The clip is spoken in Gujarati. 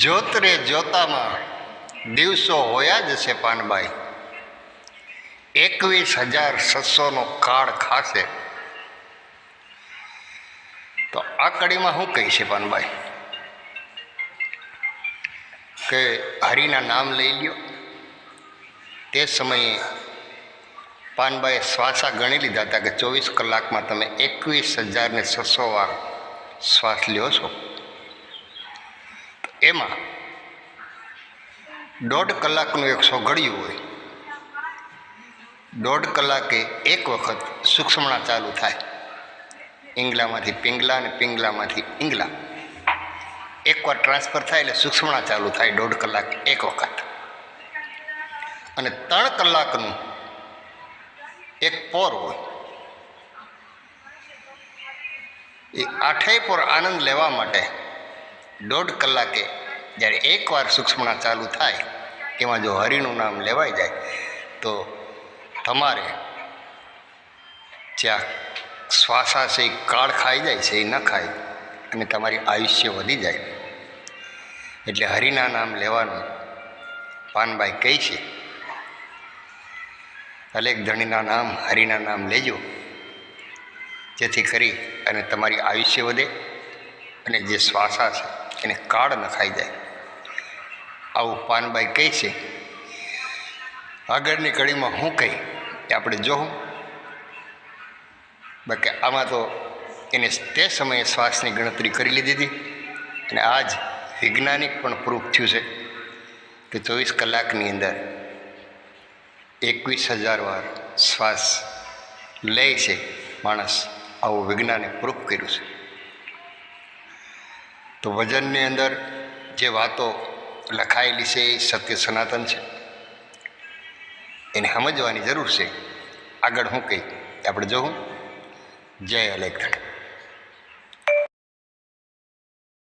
જ્યોત રે જ્યોતામાં દિવસો હોયા જ છે પાનબાઈ, 21,600નો કાળ ખાશે. તો આ કડીમાં શું કહી છે પાનબાઈ કે હરિના નામ લઈ લ્યો. તે સમયે પાનબાઈએ શ્વાસા ગણી લીધા હતા કે 24 કલાકમાં તમે 21,600 વાર શ્વાસ લ્યો છો. એમાં 1.5 કલાકનું એક સોઘડિયું હોય. 1.5 કલાકે એક વખત સૂક્ષ્મણા ચાલુ થાય. ઈંગલામાંથી પિંગલા અને પિંગલામાંથી ઈંગલા એકવાર ટ્રાન્સફર થાય એટલે સૂક્ષ્મણા ચાલુ થાય. 1.5 કલાક એક વખત. અને 3 કલાકનું એક પોર હોય. એ 8 પોર આનંદ લેવા માટે 1.5 કલાકે જ્યારે એકવાર સૂક્ષ્મણા ચાલુ થાય એમાં જો હરિનું નામ લેવાઈ જાય તો તમારે જ્યાં શ્વાસા છે એ કાળ ખાઈ જાય છે, એ ન ખાય અને તમારી આયુષ્ય વધી જાય. એટલે હરિના નામ લેવાનું પાનબાઈ કહે છે. અનેક ધણીના નામ હરિના નામ લેજો, જેથી કરી અને તમારી આયુષ્ય વધે અને જે શ્વાસા છે એને કાળ ન ખાઈ જાય. આવું પાનબાઈ કહે છે. આગળની કડીમાં હું કહી એ આપણે જોઉં. બાકી આમાં તો એને તે સમયે શ્વાસની ગણતરી કરી લીધી હતી અને આજ વૈજ્ઞાનિક પણ પ્રૂફ થયું છે કે 24 કલાકની અંદર 21,000 વાર શ્વાસ લે છે માણસ. આવું વિજ્ઞાને પ્રૂફ કર્યું છે. તો વજનની અંદર જે વાતો લખાયેલી છે એ સત્ય સનાતન છે, એને સમજવાની જરૂર છે. આગળ હું કહી આપણે જોઉં. જય અલેખગઢ.